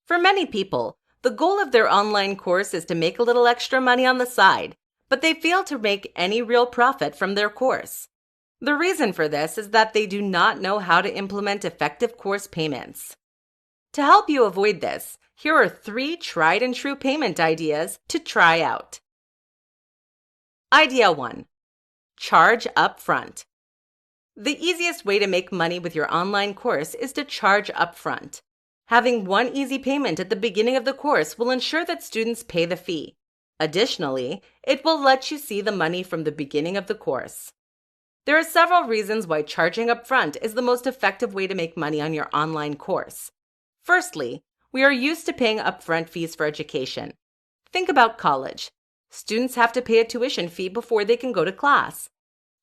For many people, the goal of their online course is to make a little extra money on the side, but they fail to make any real profit from their course. The reason for this is that they do not know how to implement effective course payments. To help you avoid this, here are 3 tried and true payment ideas to try out. Idea 1. Charge up front. The easiest way to make money with your online course is to charge up front. Having one easy payment at the beginning of the course will ensure that students pay the fee. Additionally, it will let you see the money from the beginning of the course. There are several reasons why charging up front is the most effective way to make money on your online course. Firstly, we are used to paying upfront fees for education. Think about college. Students have to pay a tuition fee before they can go to class.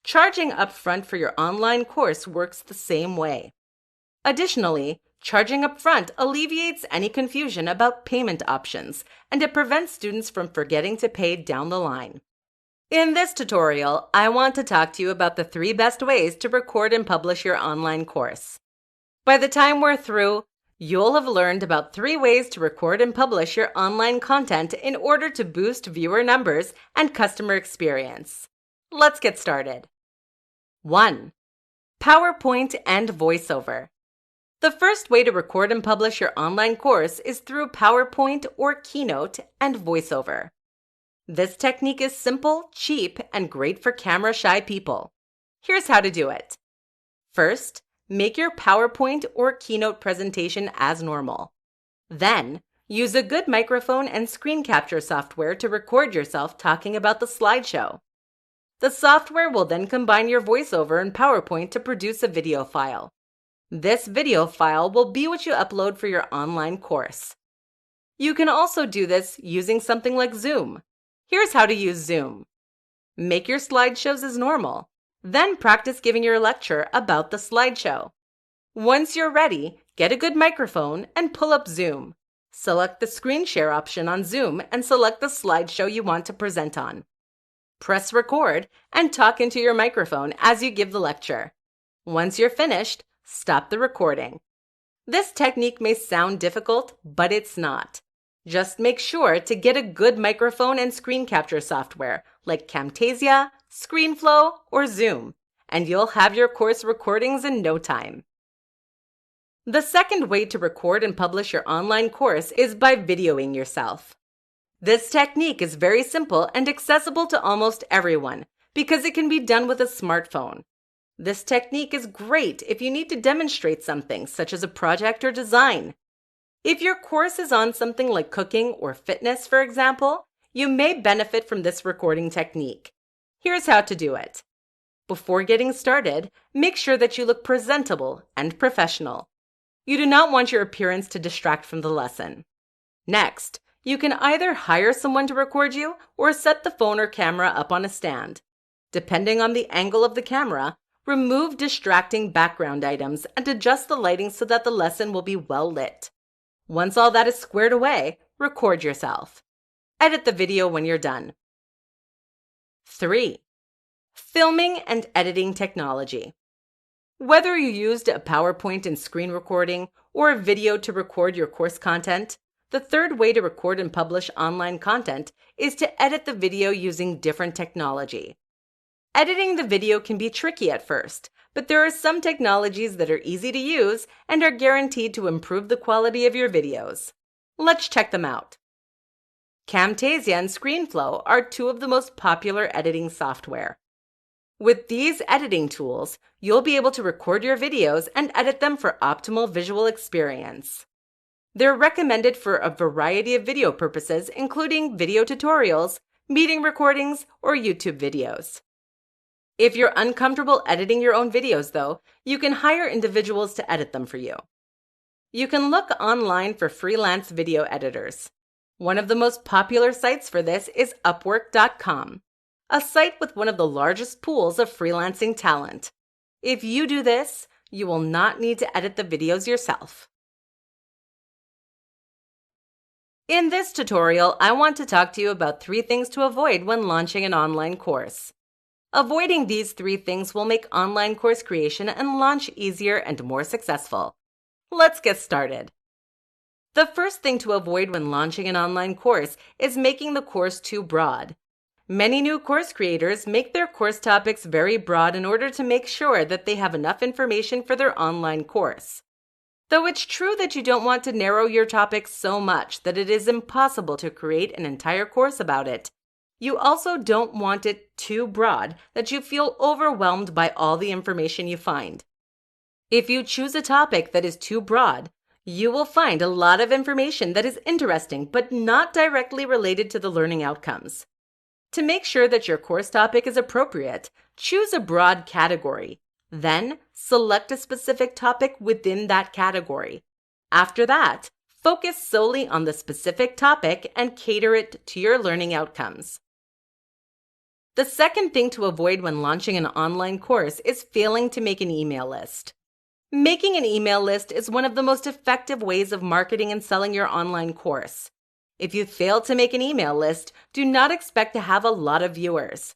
Charging upfront for your online course works the same way. Additionally, charging upfront alleviates any confusion about payment options, and it prevents students from forgetting to pay down the line. In this tutorial, I want to talk to you about the 3 best ways to record and publish your online course. By the time we're through, you'll have learned about 3 ways to record and publish your online content in order to boost viewer numbers and customer experience. Let's get started. 1. PowerPoint and VoiceOver. The first way to record and publish your online course is through PowerPoint or Keynote and VoiceOver. This technique is simple, cheap, and great for camera-shy people. Here's how to do it. First, make your PowerPoint or Keynote presentation as normal. Then, use a good microphone and screen capture software to record yourself talking about the slideshow. The software will then combine your VoiceOver and PowerPoint to produce a video file. This video file will be what you upload for your online course. You can also do this using something like Zoom. Here's how to use Zoom. Make your slideshows as normal. Then practice giving your lecture about the slideshow. Once you're ready, get a good microphone and pull up Zoom. Select the screen share option on Zoom and select the slideshow you want to present on. Press record and talk into your microphone as you give the lecture. Once you're finished, stop the recording. This technique may sound difficult, but it's not. Just make sure to get a good microphone and screen capture software like Camtasia, ScreenFlow, or Zoom, and you'll have your course recordings in no time. The second way to record and publish your online course is by videoing yourself. This technique is very simple and accessible to almost everyone because it can be done with a smartphone. This technique is great if you need to demonstrate something, such as a project or design. If your course is on something like cooking or fitness, for example, you may benefit from this recording technique. Here's how to do it. Before getting started, make sure that you look presentable and professional. You do not want your appearance to distract from the lesson. Next, you can either hire someone to record you or set the phone or camera up on a stand. Depending on the angle of the camera, remove distracting background items and adjust the lighting so that the lesson will be well lit. Once all that is squared away, record yourself. Edit the video when you're done. 3. Filming and editing technology. Whether you used a PowerPoint and screen recording or a video to record your course content, the third way to record and publish online content is to edit the video using different technology. Editing the video can be tricky at first, but there are some technologies that are easy to use and are guaranteed to improve the quality of your videos. Let's check them out. Camtasia and ScreenFlow are 2 of the most popular editing software. With these editing tools, you'll be able to record your videos and edit them for optimal visual experience. They're recommended for a variety of video purposes, including video tutorials, meeting recordings, or YouTube videos. If you're uncomfortable editing your own videos, though, you can hire individuals to edit them for you. You can look online for freelance video editors. One of the most popular sites for this is Upwork.com, a site with one of the largest pools of freelancing talent. If you do this, you will not need to edit the videos yourself. In this tutorial, I want to talk to you about 3 things to avoid when launching an online course. Avoiding these 3 things will make online course creation and launch easier and more successful. Let's get started. The first thing to avoid when launching an online course is making the course too broad. Many new course creators make their course topics very broad in order to make sure that they have enough information for their online course. Though it's true that you don't want to narrow your topic so much that it is impossible to create an entire course about it, you also don't want it too broad that you feel overwhelmed by all the information you find. If you choose a topic that is too broad, you will find a lot of information that is interesting but not directly related to the learning outcomes. To make sure that your course topic is appropriate, choose a broad category. Then, select a specific topic within that category. After that, focus solely on the specific topic and cater it to your learning outcomes. The second thing to avoid when launching an online course is failing to make an email list. Making an email list is one of the most effective ways of marketing and selling your online course. If you fail to make an email list, do not expect to have a lot of viewers.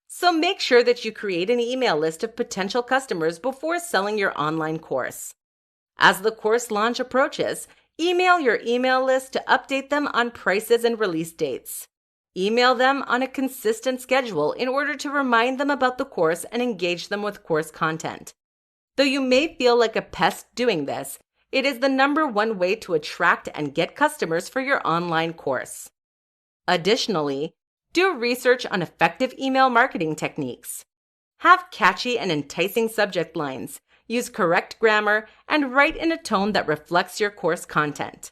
So make sure that you create an email list of potential customers before selling your online course. As the course launch approaches, email your email list to update them on prices and release dates. Email them on a consistent schedule in order to remind them about the course and engage them with course content. Though you may feel like a pest doing this, it is the #1 way to attract and get customers for your online course. Additionally, do research on effective email marketing techniques. Have catchy and enticing subject lines, use correct grammar, and write in a tone that reflects your course content.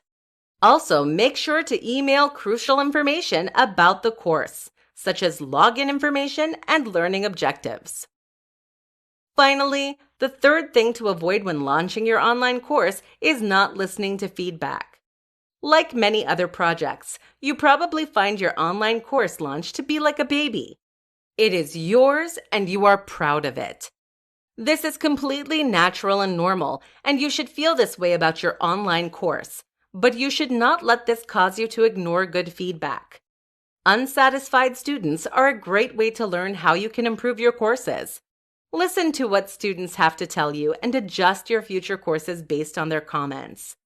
Also, make sure to email crucial information about the course, such as login information and learning objectives. Finally, the third thing to avoid when launching your online course is not listening to feedback. Like many other projects, you probably find your online course launch to be like a baby. It is yours and you are proud of it. This is completely natural and normal, and you should feel this way about your online course, but you should not let this cause you to ignore good feedback. Unsatisfied students are a great way to learn how you can improve your courses. Listen to what students have to tell you and adjust your future courses based on their comments.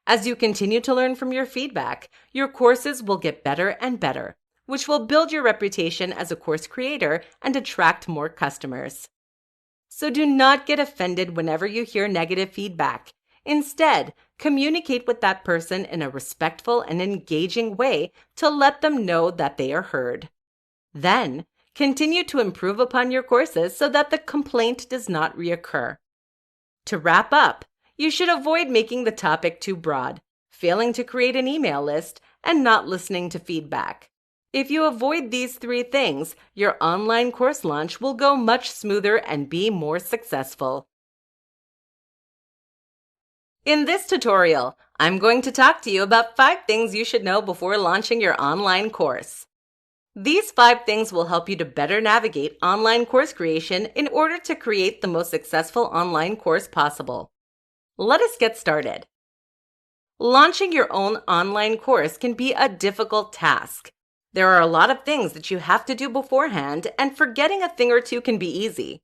As you continue to learn from your feedback, your courses will get better and better, which will build your reputation as a course creator and attract more customers. So do not get offended whenever you hear negative feedback. Instead, communicate with that person in a respectful and engaging way to let them know that they are heard. Then, continue to improve upon your courses so that the complaint does not reoccur. To wrap up, you should avoid making the topic too broad, failing to create an email list, and not listening to feedback. If you avoid these 3 things, your online course launch will go much smoother and be more successful. In this tutorial, I'm going to talk to you about 5 things you should know before launching your online course. These 5 things will help you to better navigate online course creation in order to create the most successful online course possible. Let us get started. Launching your own online course can be a difficult task. There are a lot of things that you have to do beforehand, and forgetting a thing or two can be easy.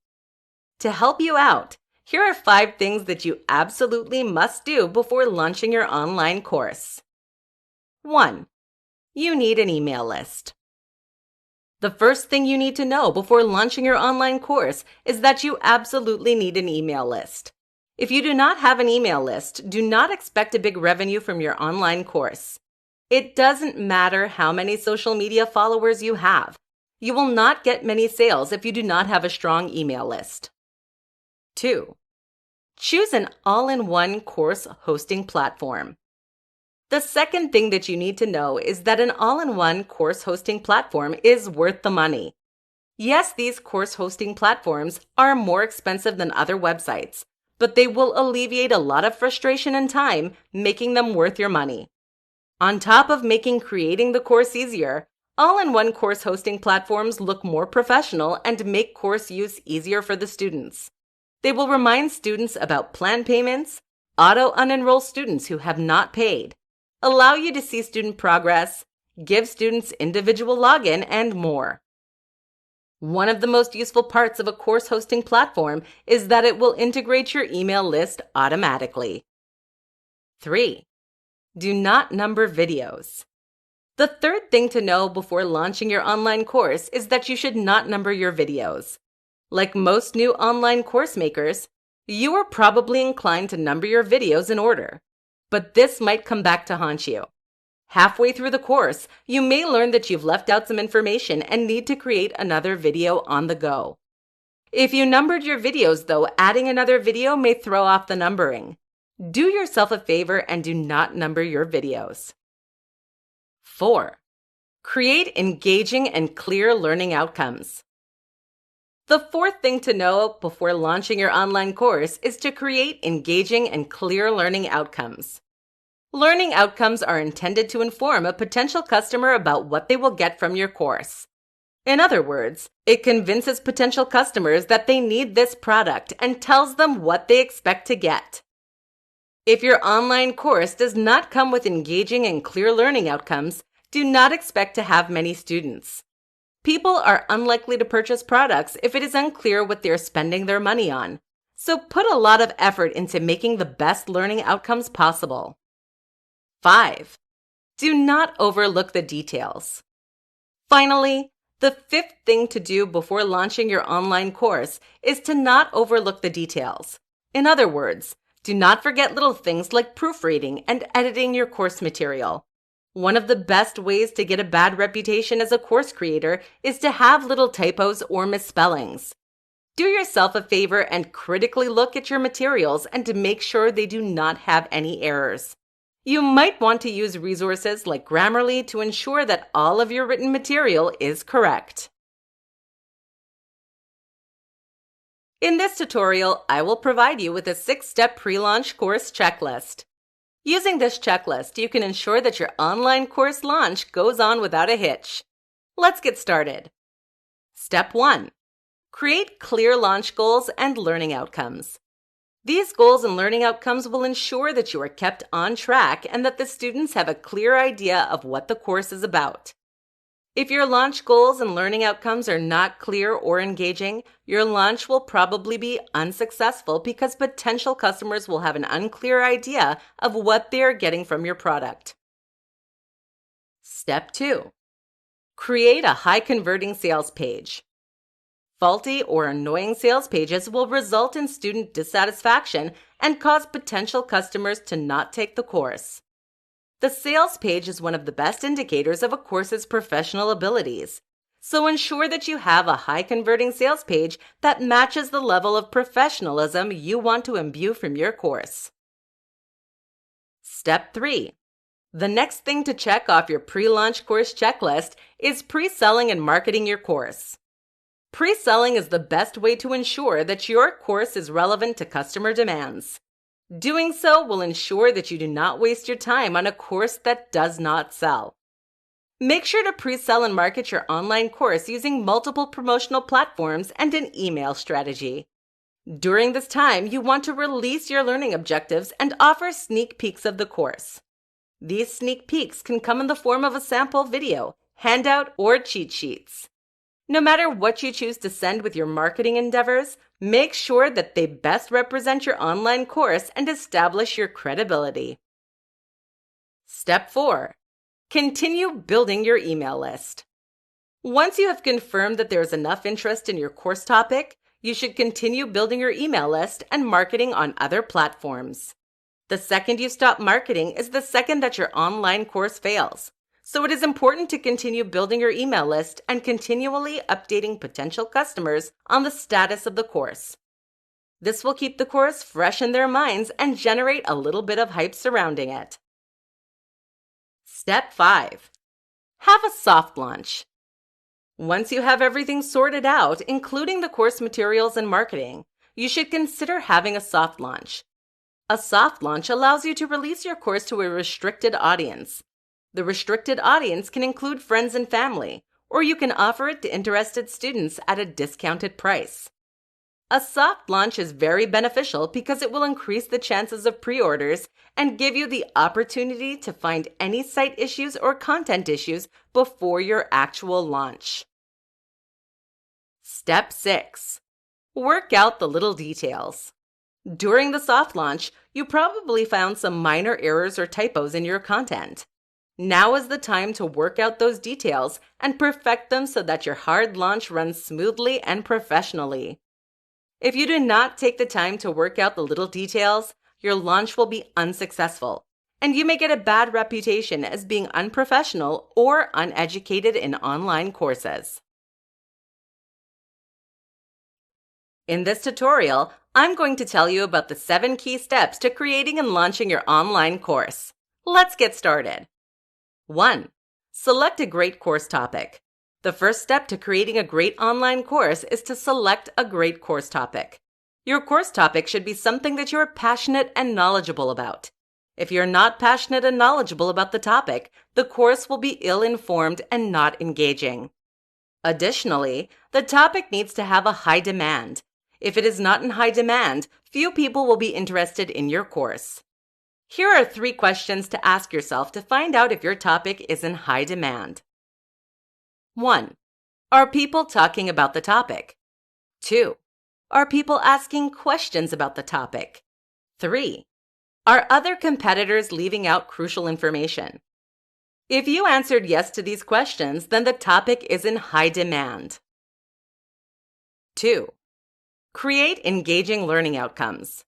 To help you out, here are 5 things that you absolutely must do before launching your online course. 1. You need an email list. The first thing you need to know before launching your online course is that you absolutely need an email list. If you do not have an email list, do not expect a big revenue from your online course. It doesn't matter how many social media followers you have. You will not get many sales if you do not have a strong email list. 2. Choose an all-in-one course hosting platform. The second thing that you need to know is that an all-in-one course hosting platform is worth the money. Yes, these course hosting platforms are more expensive than other websites, but they will alleviate a lot of frustration and time, making them worth your money. On top of making creating the course easier, all-in-one course hosting platforms look more professional and make course use easier for the students. They will remind students about plan payments, auto-unenroll students who have not paid, allow you to see student progress, give students individual login, and more. One of the most useful parts of a course hosting platform is that it will integrate your email list automatically. 3. Do not number videos. The third thing to know before launching your online course is that you should not number your videos. Like most new online course makers, you are probably inclined to number your videos in order, but this might come back to haunt you. Halfway through the course, you may learn that you've left out some information and need to create another video on the go. If you numbered your videos, though, adding another video may throw off the numbering. Do yourself a favor and do not number your videos. 4. Create engaging and clear learning outcomes. The fourth thing to know before launching your online course is to create engaging and clear learning outcomes. Learning outcomes are intended to inform a potential customer about what they will get from your course. In other words, it convinces potential customers that they need this product and tells them what they expect to get. If your online course does not come with engaging and clear learning outcomes, do not expect to have many students. People are unlikely to purchase products if it is unclear what they're spending their money on. So put a lot of effort into making the best learning outcomes possible. 5. Do not overlook the details. Finally, the fifth thing to do before launching your online course is to not overlook the details. In other words, do not forget little things like proofreading and editing your course material. One of the best ways to get a bad reputation as a course creator is to have little typos or misspellings. Do yourself a favor and critically look at your materials and to make sure they do not have any errors. You might want to use resources like Grammarly to ensure that all of your written material is correct. In this tutorial, I will provide you with a 6-step pre-launch course checklist. Using this checklist, you can ensure that your online course launch goes on without a hitch. Let's get started. Step 1. Create clear launch goals and learning outcomes. These goals and learning outcomes will ensure that you are kept on track and that the students have a clear idea of what the course is about. If your launch goals and learning outcomes are not clear or engaging, your launch will probably be unsuccessful because potential customers will have an unclear idea of what they are getting from your product. Step 2. Create a high-converting sales page. Faulty or annoying sales pages will result in student dissatisfaction and cause potential customers to not take the course. The sales page is one of the best indicators of a course's professional abilities, so ensure that you have a high-converting sales page that matches the level of professionalism you want to imbue from your course. Step 3. The next thing to check off your pre-launch course checklist is pre-selling and marketing your course. Pre-selling is the best way to ensure that your course is relevant to customer demands. Doing so will ensure that you do not waste your time on a course that does not sell. Make sure to pre-sell and market your online course using multiple promotional platforms and an email strategy. During this time, you want to release your learning objectives and offer sneak peeks of the course. These sneak peeks can come in the form of a sample video, handout, or cheat sheets. No matter what you choose to send with your marketing endeavors, make sure that they best represent your online course and establish your credibility. Step 4. Continue building your email list. Once you have confirmed that there is enough interest in your course topic, you should continue building your email list and marketing on other platforms. The second you stop marketing is the second that your online course fails. So it is important to continue building your email list and continually updating potential customers on the status of the course. This will keep the course fresh in their minds and generate a little bit of hype surrounding it. Step 5. Have a soft launch. Once you have everything sorted out, including the course materials and marketing, you should consider having a soft launch. A soft launch allows you to release your course to a restricted audience. The restricted audience can include friends and family, or you can offer it to interested students at a discounted price. A soft launch is very beneficial because it will increase the chances of pre-orders and give you the opportunity to find any site issues or content issues before your actual launch. Step 6. Work out the little details. During the soft launch, you probably found some minor errors or typos in your content. Now is the time to work out those details and perfect them so that your hard launch runs smoothly and professionally. If you do not take the time to work out the little details, your launch will be unsuccessful, and you may get a bad reputation as being unprofessional or uneducated in online courses. In this tutorial, I'm going to tell you about the 7 key steps to creating and launching your online course. Let's get started. 1. Select a great course topic. The first step to creating a great online course is to select a great course topic. Your course topic should be something that you are passionate and knowledgeable about. If you're not passionate and knowledgeable about the topic, the course will be ill-informed and not engaging. Additionally, the topic needs to have a high demand. If it is not in high demand, few people will be interested in your course. Here are 3 questions to ask yourself to find out if your topic is in high demand. 1. Are people talking about the topic? 2. Are people asking questions about the topic? 3. Are other competitors leaving out crucial information? If you answered yes to these questions, then the topic is in high demand. 2. Create engaging learning outcomes.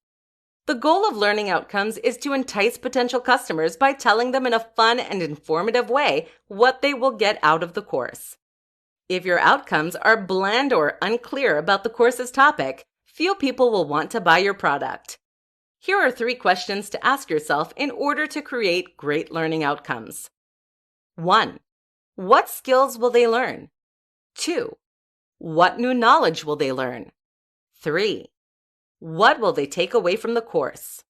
The goal of learning outcomes is to entice potential customers by telling them in a fun and informative way what they will get out of the course. If your outcomes are bland or unclear about the course's topic, few people will want to buy your product. Here are 3 questions to ask yourself in order to create great learning outcomes. 1. What skills will they learn? 2. What new knowledge will they learn? 3. What will they take away from the course?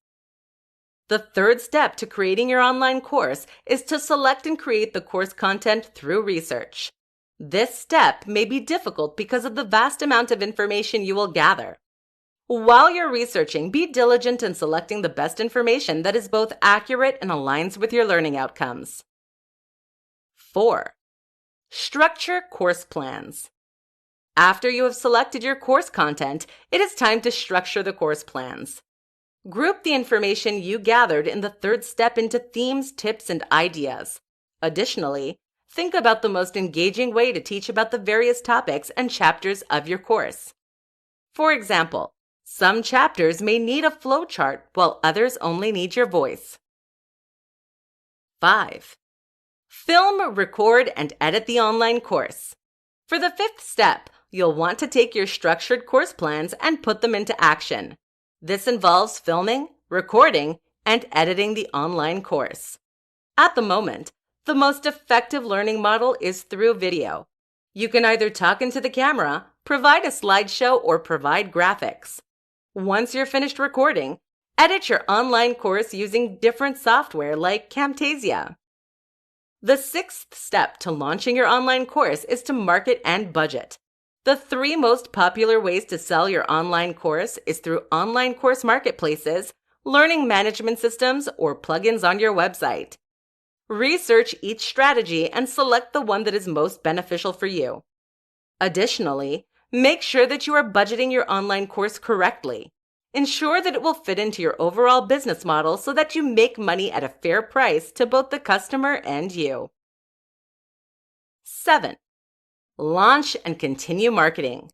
The third step to creating your online course is to select and create the course content through research. This step may be difficult because of the vast amount of information you will gather. While you're researching, be diligent in selecting the best information that is both accurate and aligns with your learning outcomes. 4. Structure course plans. After you have selected your course content, it is time to structure the course plans. Group the information you gathered in the third step into themes, tips, and ideas. Additionally, think about the most engaging way to teach about the various topics and chapters of your course. For example, some chapters may need a flowchart while others only need your voice. 5. Film, record, and edit the online course. For the 5th step, you'll want to take your structured course plans and put them into action. This involves filming, recording, and editing the online course. At the moment, the most effective learning model is through video. You can either talk into the camera, provide a slideshow, or provide graphics. Once you're finished recording, edit your online course using different software like Camtasia. The 6th step to launching your online course is to market and budget. The 3 most popular ways to sell your online course is through online course marketplaces, learning management systems, or plugins on your website. Research each strategy and select the one that is most beneficial for you. Additionally, make sure that you are budgeting your online course correctly. Ensure that it will fit into your overall business model so that you make money at a fair price to both the customer and you. 7. Launch and continue marketing.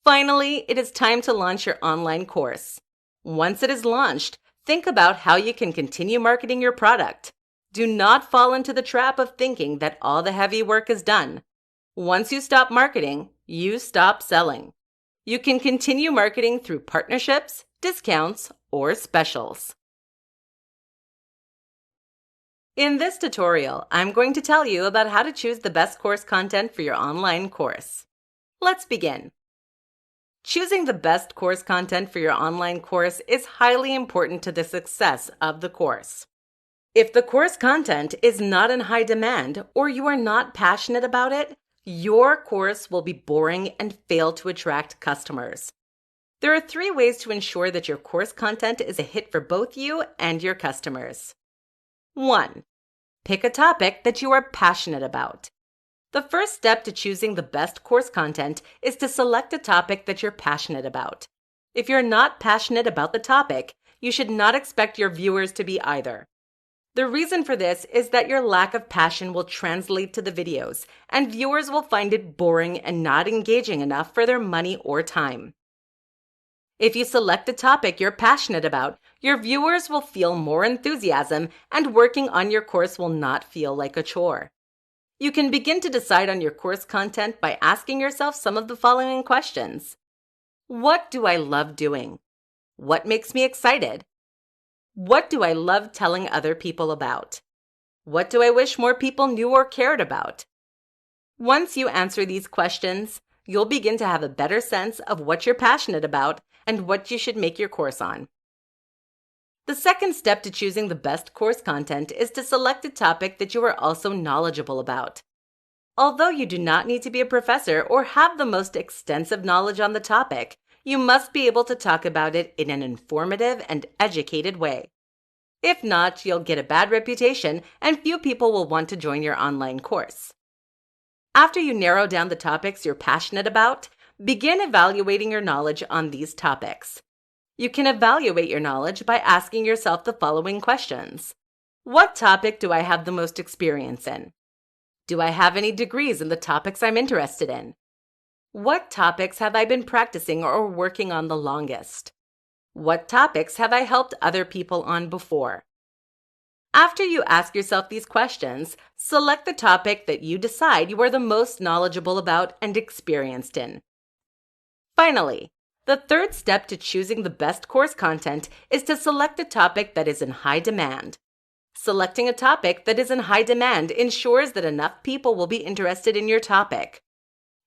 Finally, it is time to launch your online course. Once it is launched, think about how you can continue marketing your product. Do not fall into the trap of thinking that all the heavy work is done. Once you stop marketing, you stop selling. You can continue marketing through partnerships, discounts, or specials. In this tutorial, I'm going to tell you about how to choose the best course content for your online course. Let's begin. Choosing the best course content for your online course is highly important to the success of the course. If the course content is not in high demand or you are not passionate about it, your course will be boring and fail to attract customers. There are 3 ways to ensure that your course content is a hit for both you and your customers. 1. Pick a topic that you are passionate about. The first step to choosing the best course content is to select a topic that you're passionate about. If you're not passionate about the topic, you should not expect your viewers to be either. The reason for this is that your lack of passion will translate to the videos, and viewers will find it boring and not engaging enough for their money or time. If you select a topic you're passionate about, your viewers will feel more enthusiasm, and working on your course will not feel like a chore. You can begin to decide on your course content by asking yourself some of the following questions. What do I love doing? What makes me excited? What do I love telling other people about? What do I wish more people knew or cared about? Once you answer these questions, you'll begin to have a better sense of what you're passionate about and what you should make your course on. The second step to choosing the best course content is to select a topic that you are also knowledgeable about. Although you do not need to be a professor or have the most extensive knowledge on the topic, you must be able to talk about it in an informative and educated way. If not, you'll get a bad reputation and few people will want to join your online course. After you narrow down the topics you're passionate about, begin evaluating your knowledge on these topics. You can evaluate your knowledge by asking yourself the following questions. What topic do I have the most experience in? Do I have any degrees in the topics I'm interested in? What topics have I been practicing or working on the longest? What topics have I helped other people on before? After you ask yourself these questions, select the topic that you decide you are the most knowledgeable about and experienced in. Finally, the third step to choosing the best course content is to select a topic that is in high demand. Selecting a topic that is in high demand ensures that enough people will be interested in your topic.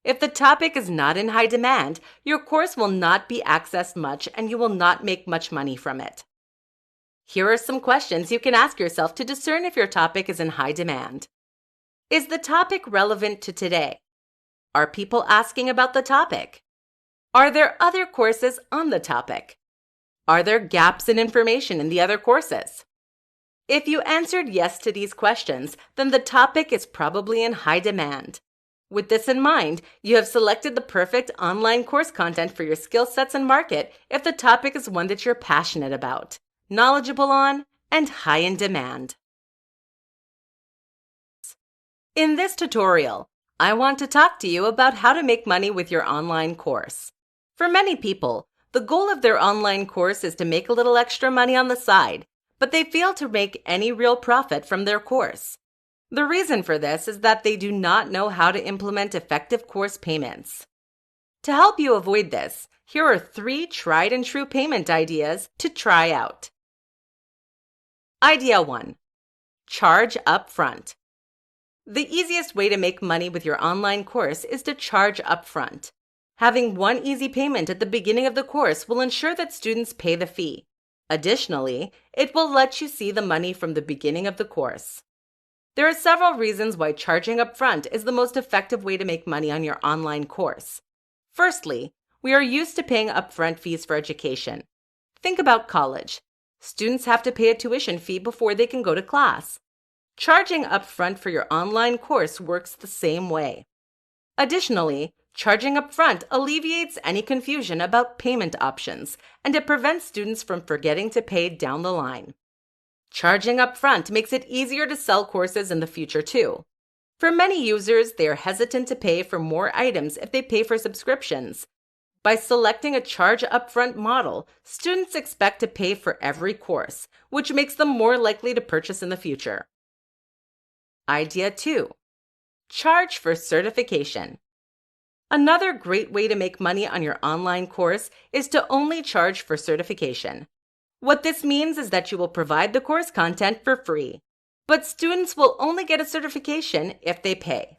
If the topic is not in high demand, your course will not be accessed much and you will not make much money from it. Here are some questions you can ask yourself to discern if your topic is in high demand. Is the topic relevant to today? Are people asking about the topic? Are there other courses on the topic? Are there gaps in information in the other courses? If you answered yes to these questions, then the topic is probably in high demand. With this in mind, you have selected the perfect online course content for your skill sets and market if the topic is one that you're passionate about, knowledgeable on, and high in demand. In this tutorial, I want to talk to you about how to make money with your online course. For many people, the goal of their online course is to make a little extra money on the side, but they fail to make any real profit from their course. The reason for this is that they do not know how to implement effective course payments. To help you avoid this, here are 3 tried and true payment ideas to try out. Idea 1. Charge up front. The easiest way to make money with your online course is to charge up front. Having one easy payment at the beginning of the course will ensure that students pay the fee. Additionally, it will let you see the money from the beginning of the course. There are several reasons why charging upfront is the most effective way to make money on your online course. Firstly, we are used to paying upfront fees for education. Think about college. Students have to pay a tuition fee before they can go to class. Charging upfront for your online course works the same way. Additionally, charging upfront alleviates any confusion about payment options, and it prevents students from forgetting to pay down the line. Charging upfront makes it easier to sell courses in the future too. For many users, they are hesitant to pay for more items if they pay for subscriptions. By selecting a charge upfront model, students expect to pay for every course, which makes them more likely to purchase in the future. Idea 2. Charge for certification. Another great way to make money on your online course is to only charge for certification. What this means is that you will provide the course content for free, but students will only get a certification if they pay.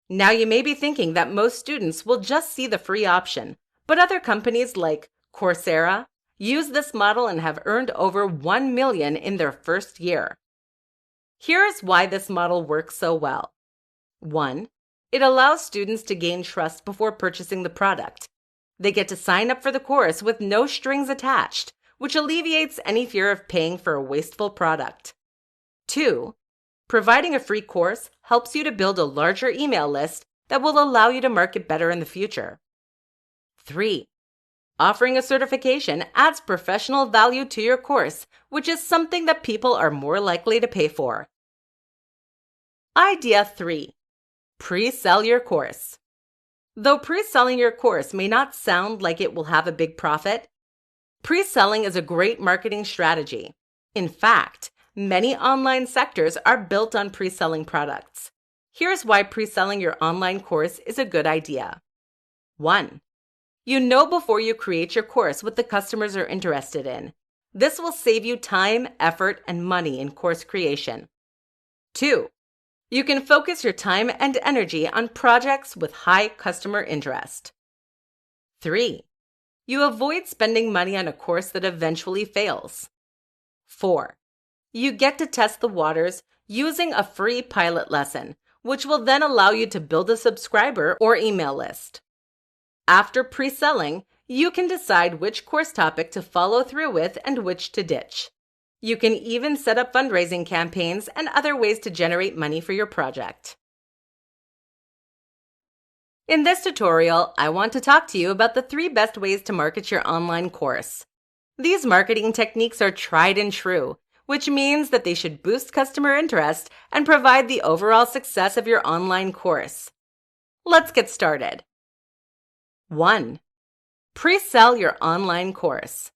Now you may be thinking that most students will just see the free option, but other companies like Coursera use this model and have earned over $1 million in their first year. Here's why this model works so well. 1. It allows students to gain trust before purchasing the product. They get to sign up for the course with no strings attached, which alleviates any fear of paying for a wasteful product. 2. Providing a free course helps you to build a larger email list that will allow you to market better in the future. 3. Offering a certification adds professional value to your course, which is something that people are more likely to pay for. Idea 3. Pre-sell your course. Though pre-selling your course may not sound like it will have a big profit, pre-selling is a great marketing strategy. In fact, many online sectors are built on pre-selling products. Here's why pre-selling your online course is a good idea. 1. You know before you create your course what the customers are interested in. This will save you time, effort, and money in course creation. 2. You can focus your time and energy on projects with high customer interest. 3. You avoid spending money on a course that eventually fails. 4. You get to test the waters using a free pilot lesson, which will then allow you to build a subscriber or email list. After pre-selling, you can decide which course topic to follow through with and which to ditch. You can even set up fundraising campaigns and other ways to generate money for your project. In this tutorial, I want to talk to you about the 3 best ways to market your online course. These marketing techniques are tried and true, which means that they should boost customer interest and provide the overall success of your online course. Let's get started. 1. Pre-sell your online course.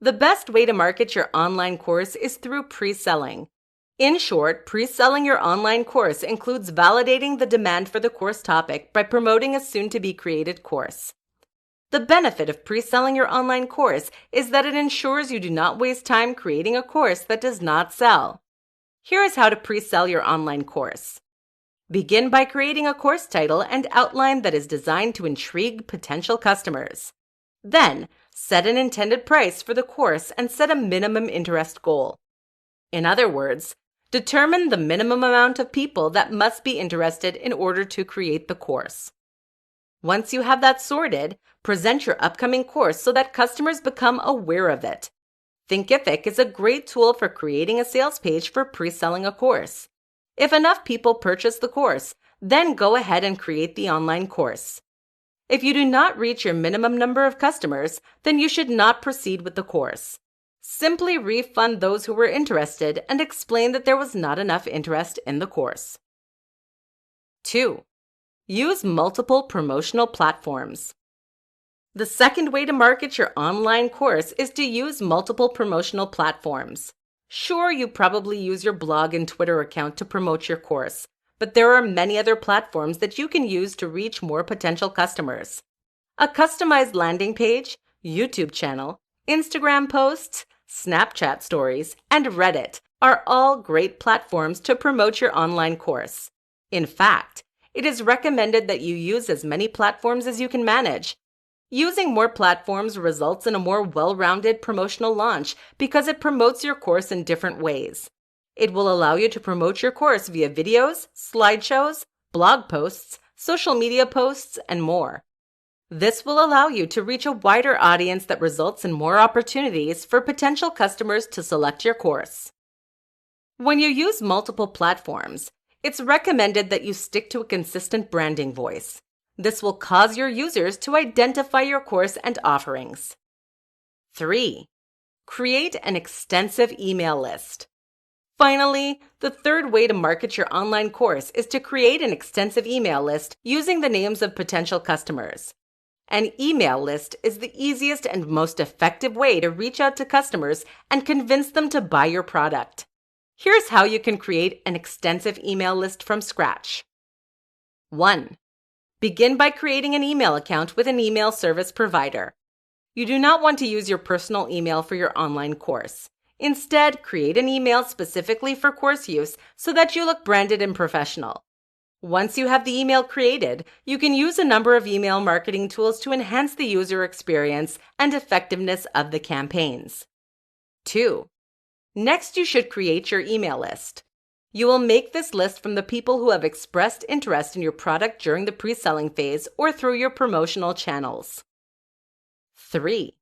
The best way to market your online course is through pre-selling. In short, pre-selling your online course includes validating the demand for the course topic by promoting a soon-to-be-created course. The benefit of pre-selling your online course is that it ensures you do not waste time creating a course that does not sell. Here is how to pre-sell your online course. Begin by creating a course title and outline that is designed to intrigue potential customers. Then, set an intended price for the course and set a minimum interest goal. In other words, determine the minimum amount of people that must be interested in order to create the course. Once you have that sorted, present your upcoming course so that customers become aware of it. Thinkific is a great tool for creating a sales page for pre-selling a course. If enough people purchase the course, then go ahead and create the online course. If you do not reach your minimum number of customers, then you should not proceed with the course. Simply refund those who were interested and explain that there was not enough interest in the course. 2. Use multiple promotional platforms. The second way to market your online course is to use multiple promotional platforms. Sure, you probably use your blog and Twitter account to promote your course, but there are many other platforms that you can use to reach more potential customers. A customized landing page, YouTube channel, Instagram posts, Snapchat stories, and Reddit are all great platforms to promote your online course. In fact, it is recommended that you use as many platforms as you can manage. Using more platforms results in a more well-rounded promotional launch because it promotes your course in different ways. It will allow you to promote your course via videos, slideshows, blog posts, social media posts, and more. This will allow you to reach a wider audience that results in more opportunities for potential customers to select your course. When you use multiple platforms, it's recommended that you stick to a consistent branding voice. This will cause your users to identify your course and offerings. 3. Create an extensive email list. Finally, the third way to market your online course is to create an extensive email list using the names of potential customers. An email list is the easiest and most effective way to reach out to customers and convince them to buy your product. Here's how you can create an extensive email list from scratch. 1. Begin by creating an email account with an email service provider. You do not want to use your personal email for your online course. Instead, create an email specifically for course use so that you look branded and professional. Once you have the email created, you can use a number of email marketing tools to enhance the user experience and effectiveness of the campaigns. 2. Next, you should create your email list. You will make this list from the people who have expressed interest in your product during the pre-selling phase or through your promotional channels. 3.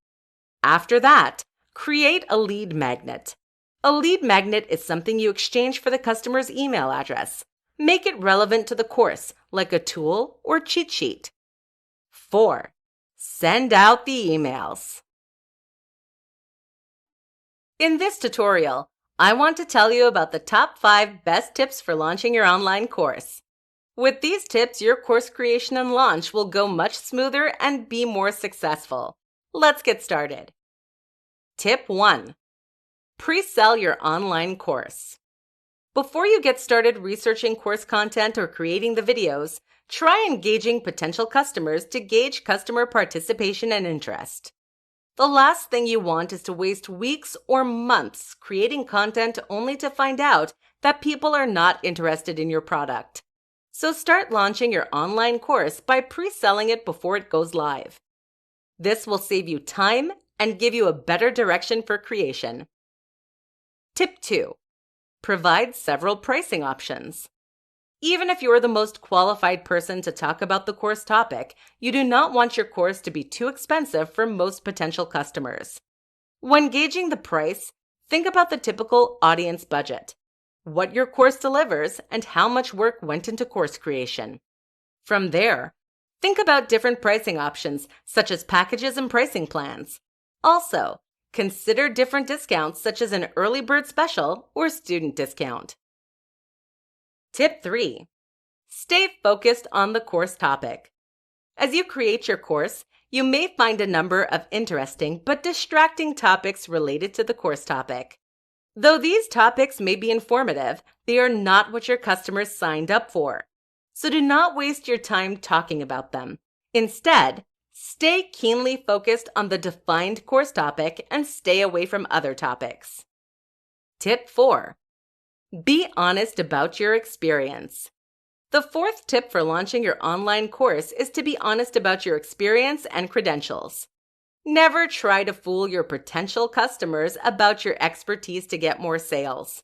After that, create a lead magnet. A lead magnet is something you exchange for the customer's email address. Make it relevant to the course, like a tool or cheat sheet. 4. Send out the emails. In this tutorial, I want to tell you about the top 5 best tips for launching your online course. With these tips, your course creation and launch will go much smoother and be more successful. Let's get started. Tip 1. Pre-sell your online course. Before you get started researching course content or creating the videos, try engaging potential customers to gauge customer participation and interest. The last thing you want is to waste weeks or months creating content only to find out that people are not interested in your product. So start launching your online course by pre-selling it before it goes live. This will save you time and give you a better direction for creation. Tip 2. Provide several pricing options. Even if you're the most qualified person to talk about the course topic, you do not want your course to be too expensive for most potential customers. When gauging the price, think about the typical audience budget, what your course delivers, and how much work went into course creation. From there, think about different pricing options such as packages and pricing plans. Also, consider different discounts such as an early bird special or student discount. Tip 3. Stay focused on the course topic. As you create your course, you may find a number of interesting but distracting topics related to the course topic. Though these topics may be informative, they are not what your customers signed up for. So do not waste your time talking about them. Instead, stay keenly focused on the defined course topic and stay away from other topics. Tip 4. Be honest about your experience. The fourth tip for launching your online course is to be honest about your experience and credentials. Never try to fool your potential customers about your expertise to get more sales.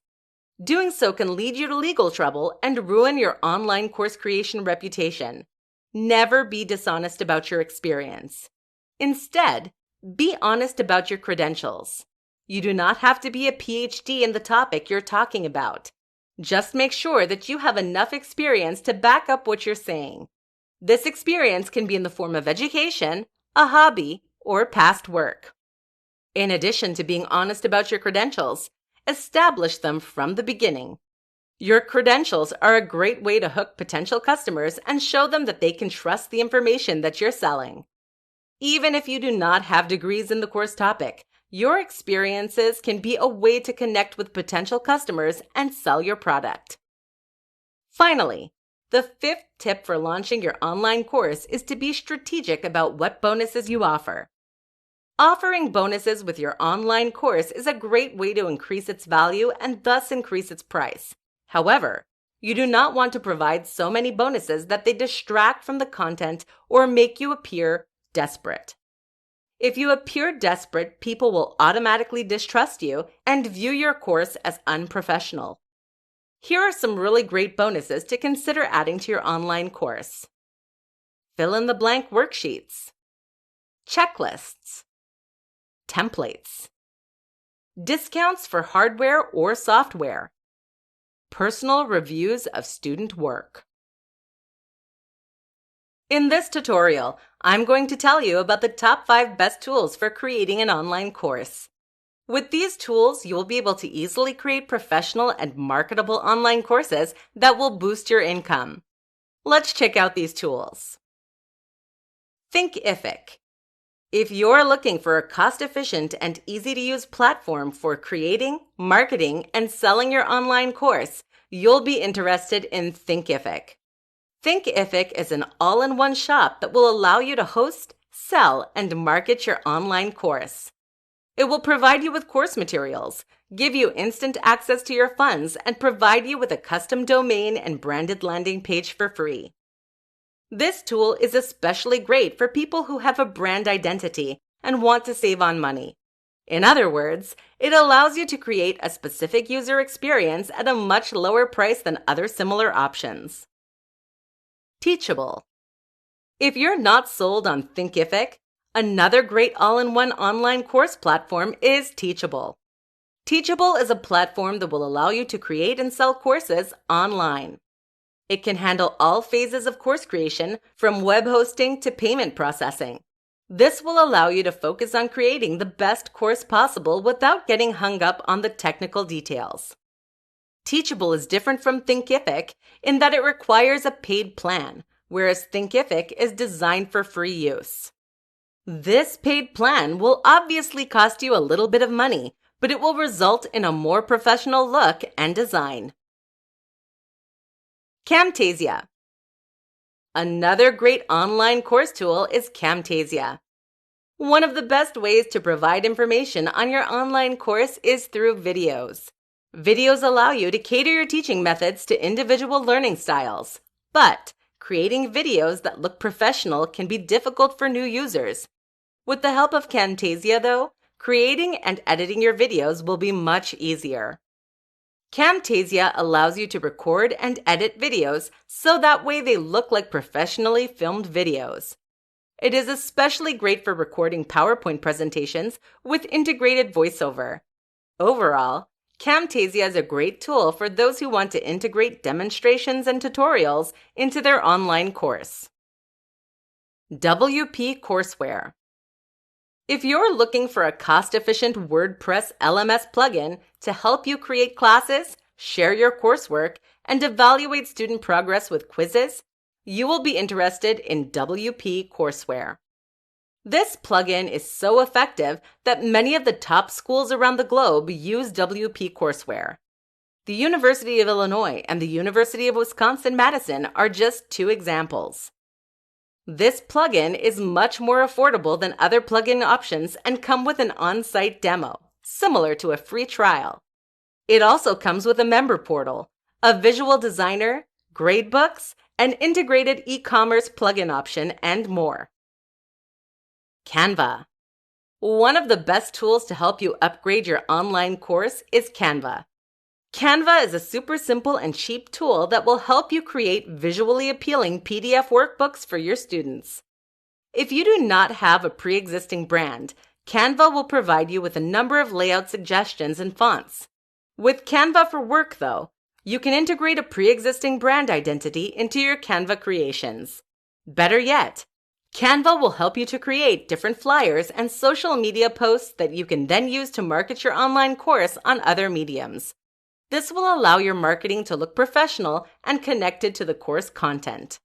Doing so can lead you to legal trouble and ruin your online course creation reputation. Never be dishonest about your experience. Instead, be honest about your credentials. You do not have to be a PhD in the topic you're talking about. Just make sure that you have enough experience to back up what you're saying. This experience can be in the form of education, a hobby, or past work. In addition to being honest about your credentials, establish them from the beginning. Your credentials are a great way to hook potential customers and show them that they can trust the information that you're selling. Even if you do not have degrees in the course topic, your experiences can be a way to connect with potential customers and sell your product. Finally, the fifth tip for launching your online course is to be strategic about what bonuses you offer. Offering bonuses with your online course is a great way to increase its value and thus increase its price. However, you do not want to provide so many bonuses that they distract from the content or make you appear desperate. If you appear desperate, people will automatically distrust you and view your course as unprofessional. Here are some really great bonuses to consider adding to your online course. Fill-in-the-blank worksheets, checklists, templates, discounts for hardware or software, personal reviews of student work. In this tutorial, I'm going to tell you about the top 5 best tools for creating an online course. With these tools, you'll be able to easily create professional and marketable online courses that will boost your income. Let's check out these tools. Thinkific. If you're looking for a cost-efficient and easy-to-use platform for creating, marketing, and selling your online course, you'll be interested in Thinkific. Thinkific is an all-in-one shop that will allow you to host, sell, and market your online course. It will provide you with course materials, give you instant access to your funds, and provide you with a custom domain and branded landing page for free. This tool is especially great for people who have a brand identity and want to save on money. In other words, it allows you to create a specific user experience at a much lower price than other similar options. Teachable. If you're not sold on Thinkific, another great all-in-one online course platform is Teachable. Teachable is a platform that will allow you to create and sell courses online. It can handle all phases of course creation, from web hosting to payment processing. This will allow you to focus on creating the best course possible without getting hung up on the technical details. Teachable is different from Thinkific in that it requires a paid plan, whereas Thinkific is designed for free use. This paid plan will obviously cost you a little bit of money, but it will result in a more professional look and design. Camtasia. Another great online course tool is Camtasia. One of the best ways to provide information on your online course is through videos. Videos allow you to cater your teaching methods to individual learning styles, but creating videos that look professional can be difficult for new users. With the help of Camtasia, though, creating and editing your videos will be much easier. Camtasia allows you to record and edit videos so that way they look like professionally filmed videos. It is especially great for recording PowerPoint presentations with integrated voiceover. Overall, Camtasia is a great tool for those who want to integrate demonstrations and tutorials into their online course. WP Courseware. If you're looking for a cost-efficient WordPress LMS plugin to help you create classes, share your coursework, and evaluate student progress with quizzes, you will be interested in WP Courseware. This plugin is so effective that many of the top schools around the globe use WP Courseware. The University of Illinois and the University of Wisconsin-Madison are just two examples. This plugin is much more affordable than other plugin options and come with an on-site demo, similar to a free trial. It also comes with a member portal, a visual designer, gradebooks, an integrated e-commerce plugin option, and more. Canva. One of the best tools to help you upgrade your online course is Canva. Canva is a super simple and cheap tool that will help you create visually appealing PDF workbooks for your students. If you do not have a pre-existing brand, Canva will provide you with a number of layout suggestions and fonts. With Canva for Work, though, you can integrate a pre-existing brand identity into your Canva creations. Better yet, Canva will help you to create different flyers and social media posts that you can then use to market your online course on other mediums. This will allow your marketing to look professional and connected to the course content.